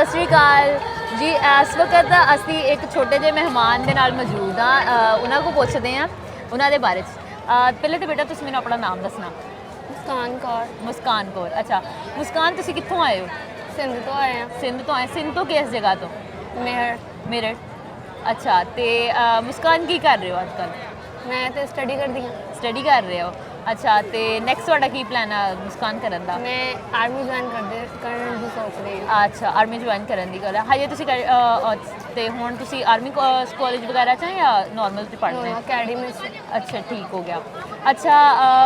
ਸਤਿ ਸ਼੍ਰੀ ਅਕਾਲ ਜੀ। ਇਸ ਵਕਤ ਅਸੀਂ ਇੱਕ ਛੋਟੇ ਜਿਹੇ ਮਹਿਮਾਨ ਦੇ ਨਾਲ ਮੌਜੂਦ ਹਾਂ। ਉਹਨਾਂ ਕੋਲ ਪੁੱਛਦੇ ਹਾਂ ਉਹਨਾਂ ਦੇ ਬਾਰੇ 'ਚ। ਪਹਿਲੇ ਤਾਂ ਬੇਟਾ ਤੁਸੀਂ ਮੈਨੂੰ ਆਪਣਾ ਨਾਮ ਦੱਸਣਾ। ਮੁਸਕਾਨ ਕੌਰ। ਮੁਸਕਾਨ ਕੌਰ। ਅੱਛਾ ਮੁਸਕਾਨ, ਤੁਸੀਂ ਕਿੱਥੋਂ ਆਏ ਹੋ? ਸਿੰਧ ਤੋਂ ਆਏ ਹਾਂ। ਸਿੰਧ ਤੋਂ ਆਏ। ਸਿੰਧ ਤੋਂ ਕਿਸ ਜਗ੍ਹਾ ਤੋਂ? ਮੇਰਠ। ਅੱਛਾ, ਤੇ ਮੁਸਕਾਨ ਕੀ ਕਰ ਰਹੇ ਹੋ ਅੱਜ ਕੱਲ੍ਹ? ਮੈਂ ਤੇ ਸਟੱਡੀ ਕਰਦੀ ਹਾਂ। ਸਟੱਡੀ ਕਰ ਰਹੇ ਹੋ। ਅੱਛਾ, ਤੇ ਨੈਕਸਟ ਤੁਹਾਡਾ ਕੀ ਪਲਾਨ ਹੈ ਮੁਸਕਾਨ ਕਰਨ ਦਾ? ਮੈਂ ਆਰਮੀ ਜੁਆਇਨ ਕਰਨ ਦੀ ਸੋਚ ਰਹੀ ਹਾਂ। ਅੱਛਾ, ਆਰਮੀ ਜੁਆਇਨ ਕਰਨ ਦੀ ਗੱਲ ਹੈ। ਹਜੇ ਤੁਸੀਂ ਤੇ ਹੁਣ ਤੁਸੀਂ ਆਰਮੀ ਕਾਲਜ ਵਗੈਰਾ 'ਚ ਜਾਂ ਨੋਰਮਲ 'ਚ ਪੜ੍ਹਦੇ ਹੋ? ਅਕੈਡਮੀ 'ਚ। ਅੱਛਾ, ਠੀਕ ਹੋ ਗਿਆ। ਅੱਛਾ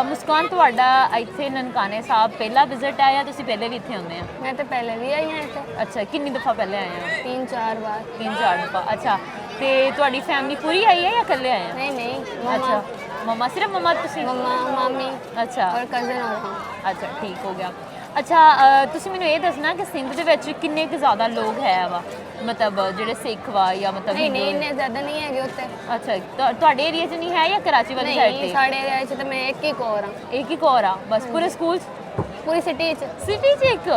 ਮੁਸਕਾਨ, ਤੁਹਾਡਾ ਇੱਥੇ ਨਨਕਾਣੇ ਸਾਹਿਬ ਪਹਿਲਾ ਵਿਜ਼ਿਟ ਹੈ ਜਾਂ ਤੁਸੀਂ ਪਹਿਲੇ ਵੀ ਇੱਥੇ ਆਉਂਦੇ ਆ? ਮੈਂ ਤਾਂ ਪਹਿਲੇ ਵੀ ਆਈ ਹਾਂ ਇੱਥੇ। ਅੱਛਾ, ਕਿੰਨੀ ਦਫਾ ਪਹਿਲੇ ਆਏ ਆ? 3-4 ਬਾਰ। 3-4 ਦਫਾ। ਅੱਛਾ, ਤੇ ਤੁਹਾਡੀ ਫੈਮਿਲੀ ਪੂਰੀ ਆਈ ਹੈ ਜਾਂ ਇਕੱਲੇ ਆਏ ਆ? नहीं ਅੱਛਾ, ਮਮਾ ਸਿਰਫ ਮਮਾ ਤੁਸੀਂ? मम्मा मामी ਅੱਛਾ और कज़न और हम। ਅੱਛਾ, ਠੀਕ ਹੋ ਗਿਆ। ਅੱਛਾ ਤੁਸੀਂ ਮੈਨੂੰ ਇਹ ਦੱਸਣਾ ਕਿ ਸਿੰਧ ਦੇ ਵਿੱਚ ਕਿੰਨੇ ਕੁ ਜ਼ਿਆਦਾ ਲੋਕ ਹੈ ਵਾ, ਮਤਲਬ ਜਿਹੜੇ ਸਿੱਖ ਵਾ ਜਾਂ ਮਤਲਬ नहीं ਹਿੰਦੂ? इन्ने ज़्यादा नहीं है उत्ते। ਅੱਛਾ, ਤੁਹਾਡੇ ਏਰੀਆ 'ਚ ਨਹੀਂ ਹੈ ਜਾਂ ਕਰਾਚੀ ਵਾਲੀ ਸਾਈਡ नहीं ਤੇ? साढ़े एरिया च तो मैं एक ही कोर हाँ। ਇੱਕ ਹੀ ਕੋਰ ਆ ਬਸ ਪੂਰੇ ਸਕੂਲ 'ਚ? पूरी सिटी च। ਸਿਟੀ 'ਚ ਇੱਕ?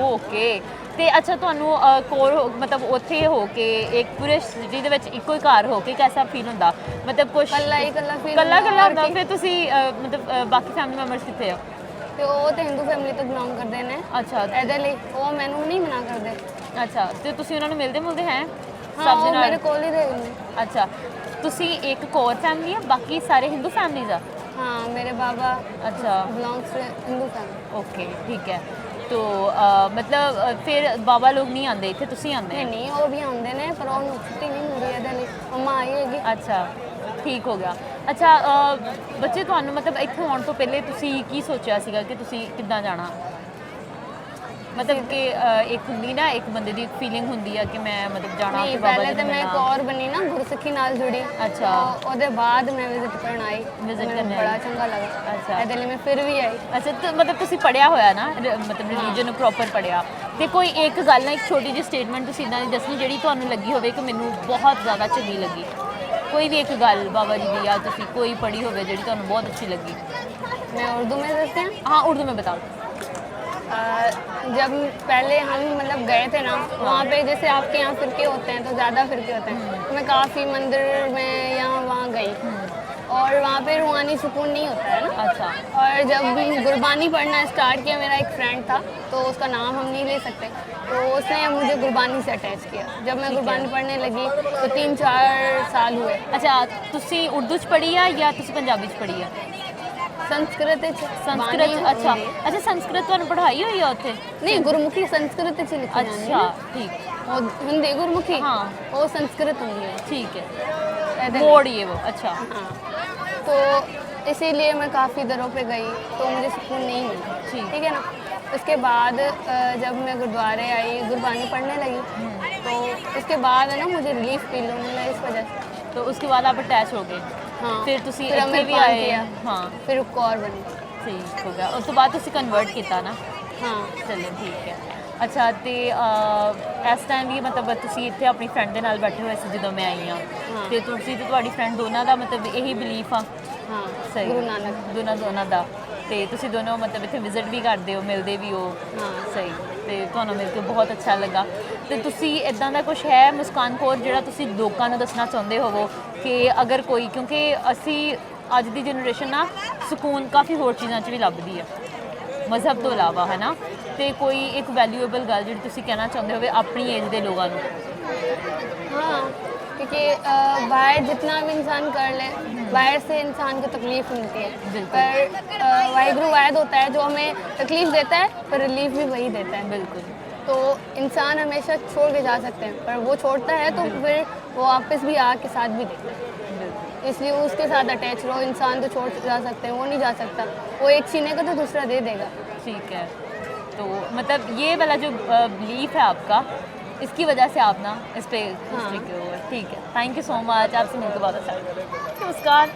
ਓਕੇ। ਤੇ ਅੱਛਾ, ਤੁਹਾਨੂੰ ਕੋਰ ਮਤਲਬ ਉੱਥੇ ਹੋ ਕੇ ਇੱਕ ਪੂਰੇ ਸਿਟੀ ਦੇ ਵਿੱਚ ਇੱਕੋ ਹੀ ਘਰ ਹੋ ਕੇ ਕੈਸਾ ਫੀਲ ਹੁੰਦਾ? ਮਤਲਬ ਕੁਛ कल्ला फील ਕੱਲਾ और ਹੁੰਦਾ? की- ਫਿਰ ਤੁਸੀਂ ਮਤਲਬ ਬਾਕੀ ਫੈਮਿਲੀ ਮੈਂਬਰਸ ਕਿੱਥੇ ਆ? ਤੇ ਉਹ ਤੇ ਹਿੰਦੂ ਫੈਮਿਲੀ ਤੋਂ ਬਿਲੋਂਗ ਕਰਦੇ ਨੇ। ਅੱਛਾ ਇਹਦੇ ਲਈ ਉਹ ਮੈਨੂੰ ਨਹੀਂ ਮਨਾ ਕਰਦੇ। ਅੱਛਾ, ਤੇ ਤੁਸੀਂ ਉਹਨਾਂ ਨੂੰ ਮਿਲਦੇ ਹੈ ਹਾਂ, ਸਭ ਦੇ ਉਹ ਨਾਲ? ਮੇਰੇ ਕੋਲ ਹੀ ਰਹਿੰਦੇ ਨੇ। ਅੱਛਾ, ਤੁਸੀਂ ਇੱਕ ਕੋਰ ਫੈਮਿਲੀ ਆ, ਬਾਕੀ ਸਾਰੇ ਹਿੰਦੂ ਫੈਮਲੀਜ਼ ਆ? हाँ, मेरे बाबा अच्छा belongs to Hindu family. Okay, ठीक है। तो मतलब फिर बाबा लोग नहीं आते इतने, तुसी आते नहीं हैं? नहीं, वो भी आते हैं पर उन्होंने छुट्टी नहीं मिली ਇਹਦੇ ਲਈ। मम्मा आई हैगी। अच्छा, ठीक हो ਗਿਆ। ਅੱਛਾ ਬੱਚੇ, ਤੁਹਾਨੂੰ ਮਤਲਬ ਇੱਥੇ ਆਉਣ ਤੋਂ ਪਹਿਲੇ ਤੁਸੀਂ ਕੀ ਸੋਚਿਆ ਸੀਗਾ ਕਿ ਤੁਸੀਂ ਕਿੱਦਾਂ ਜਾਣਾ? ਮਤਲਬ ਕਿ ਇੱਕ ਹੁੰਦੀ ਨਾ, ਇੱਕ ਬੰਦੇ ਦੀ ਫੀਲਿੰਗ ਹੁੰਦੀ ਆ ਕਿ ਮੈਂ ਮਤਲਬ ਜਾਣਾ नहीं, ਤੇ ਬਾਬਾ पहले ਜੀ तो ਨੂੰ मैं एक ਮਿਲਣਾ। और बनी ना, गुरसिੱਖੀ ਨਾਲ ਜੁੜੀ। अच्छा। ਉਹਦੇ ਬਾਅਦ ਮੈਂ ਵਿਜ਼ਿਟ ਕਰਨ ਆਈ। Visit ਮੈਨੂੰ ਕਰਨੇ ਬੜਾ ਆਈ। ਚੰਗਾ ਲੱਗਾ। ਅੱਛਾ। ਇਹਦੇ ਲਈ ਮੈਂ ਫਿਰ ਵੀ ਆਈ। ਅੱਛਾ, ਮਤਲਬ ਤੁਸੀਂ ਪੜਿਆ ਹੋਇਆ ਨਾ, ਮਤਲਬ ਰਿਲੀਜਨ ਨੂੰ ਪ੍ਰੋਪਰ ਪੜਿਆ। ਤੇ ਕੋਈ ਇੱਕ ਗੱਲ ਨਾ, ਇੱਕ ਛੋਟੀ ਜਿਹੀ ਸਟੇਟਮੈਂਟ ਤੁਸੀਂ ਇਦਾਂ ਦੀ ਦੱਸਣੀ ਜਿਹੜੀ ਤੁਹਾਨੂੰ ਲੱਗੀ ਹੋਵੇ ਕਿ ਮੈਨੂੰ ਬਹੁਤ ਜ਼ਿਆਦਾ ਚੰਗੀ ਲੱਗੀ। ਕੋਈ ਵੀ ਇੱਕ ਗੱਲ ਬਾਬਾ ਜੀ ਦੀ, ਜਾਂ ਤੁਸੀਂ ਕੋਈ ਪੜ੍ਹੀ ਹੋਵੇ ਜਿਹੜੀ ਤੁਹਾਨੂੰ ਬਹੁਤ अच्छी लगी। मैं उर्दू में देखते हैं। हाँ, उर्दू में बताओ। जब पहले हम मतलब गए थे ना, वहाँ पे जैसे आपके यहाँ फिरके होते हैं तो ज़्यादा फिरके होते हैं, तो मैं काफ़ी मंदिर में यहाँ वहाँ गई और वहाँ पे रूहानी सुकून नहीं होता है ना। अच्छा। और जब गुरबानी पढ़ना स्टार्ट किया, मेरा एक फ्रेंड था, तो उसका नाम हम नहीं ले सकते, तो उसने मुझे गुरबानी से अटैच किया। जब मैं गुरबानी पढ़ने लगी तो 3-4 साल हुए। अच्छा, ਤੁਸੀਂ ਉਰਦੂ ਚ ਪੜ੍ਹੀ ਆ ਜਾਂ ਤੁਸੀਂ ਪੰਜਾਬੀ ਚ ਪੜ੍ਹੀ ਆ? संस्कृत ਸੰਸਕ੍ਰਿਤ? ਅੱਛਾ ਅੱਛਾ, ਸੰਸਕ੍ਰਿਤ ਤੁਹਾਨੂੰ ਪੜ੍ਹਾਈ ਹੋਈ ਆ ਉੱਥੇ? नहीं, गुरमुखी संस्कृत च लिखी जानी है अच्छा, ना। ठीक और हिंदी गुरमुखी, हाँ। वो संस्कृत होंगी। ठीक है। ऐसे बोर्ड ये वो। अच्छा। हाँ, तो इसीलिए मैं काफ़ी दरों पे गई तो मुझे सुकून नहीं मिला। ठीक। ठीक है ना। उसके बाद जब मैं गुरुद्वारे आई, गुरबानी पढ़ने लगी, तो उसके बाद है ना मुझे रिलीफ फील होने लगा इस वजह से। तो उसके बाद आप अटैच हो गए? हाँ। फिर ਤੁਸੀਂ फिर ਇੱਥੇ हमें ਵੀ पान ਆਏ? किया। ਹਾਂ, फिर एक और बनी। ਠੀਕ ਹੋ ਗਿਆ। ਉਸ ਤੋਂ ਬਾਅਦ ਤੁਸੀਂ ਕਨਵਰਟ ਕੀਤਾ ਨਾ? हाँ। ਚਲੋ ਠੀਕ ਹੈ। ਅੱਛਾ, ਤੇ ਇਸ ਟਾਈਮ ਵੀ ਮਤਲਬ ਤੁਸੀਂ ਇੱਥੇ ਆਪਣੀ ਫਰੈਂਡ ਦੇ ਨਾਲ ਬੈਠੇ ਹੋਏ ਸੀ ਜਦੋਂ ਮੈਂ ਆਈ ਹਾਂ, ਹਾਂ। ਤੇ ਤੁਸੀਂ ਤੇ ਤੁਹਾਡੀ ਫਰੈਂਡ ਦੋਨਾਂ ਦਾ ਮਤਲਬ ਇਹੀ ਬਿਲੀਫ ਆ? हाँ, ਸਹੀ। गुरु नानक। ਦੋਨਾਂ ਦਾ। ਤੇ ਤੁਸੀਂ ਦੋਨੋਂ ਮਤਲਬ ਇੱਥੇ ਵਿਜ਼ਿਟ ਵੀ ਕਰਦੇ ਹੋ, ਮਿਲਦੇ ਵੀ ਹੋ? ਹਾਂ। ਸਹੀ। ਤੇ ਤੁਹਾਨੂੰ ਮਿਲ ਕੇ ਬਹੁਤ ਅੱਛਾ ਲੱਗਾ। ਤੇ ਤੁਸੀਂ ਇਦਾਂ ਦਾ ਕੁਝ ਹੈ ਮੁਸਕਾਨ ਕੌਰ ਜਿਹੜਾ ਤੁਸੀਂ ਲੋਕਾਂ ਨੂੰ ਦੱਸਣਾ ਚਾਹੁੰਦੇ ਹੋਵੋ ਕਿ ਅਗਰ ਕੋਈ, ਕਿਉਂਕਿ ਅਸੀਂ ਅੱਜ ਦੀ ਜਨਰੇਸ਼ਨ ਨਾ ਸਕੂਨ ਕਾਫੀ ਹੋਰ ਚੀਜ਼ਾਂ 'ਚ ਵੀ ਲੱਭਦੀ ਆ ਮਜ਼ਹਬ ਤੋਂ ਇਲਾਵਾ, ਹੈ ਨਾ? ਤੇ ਕੋਈ ਇੱਕ ਵੈਲਿਊਏਬਲ ਗੱਲ ਜਿਹੜੀ ਤੁਸੀਂ ਕਹਿਣਾ ਚਾਹੁੰਦੇ ਹੋਵੇ ਆਪਣੀ ਏਜ ਦੇ ਲੋਕਾਂ ਨੂੰ? हाँ, क्योंकि बाहर जितना भी इंसान कर ले, बाहर से इंसान को तकलीफ मिलती है, बिल्कुल। पर वाहिगुरु वाहिद होता है जो हमें तकलीफ देता है, पर रिलीफ भी वही देता है। बिल्कुल। तो इंसान हमेशा छोड़ के जा सकते हैं, पर वो छोड़ता है तो फिर वो वापस भी आके साथ भी देता है। बिल्कुल। इसलिए उसके साथ अटैच रहो। इंसान तो छोड़ जा सकते हैं, वो नहीं जा सकता। वो एक छीनेगा तो दूसरा दे देगा। ठीक है। तो मतलब ये वाला जो बिलीफ है आपका, इसकी वजह से आप ना इस पे हाँ। ठीक है। थैंक यू सो मच, आपसे मिलकर बहुत अच्छा लगा। नमस्कार।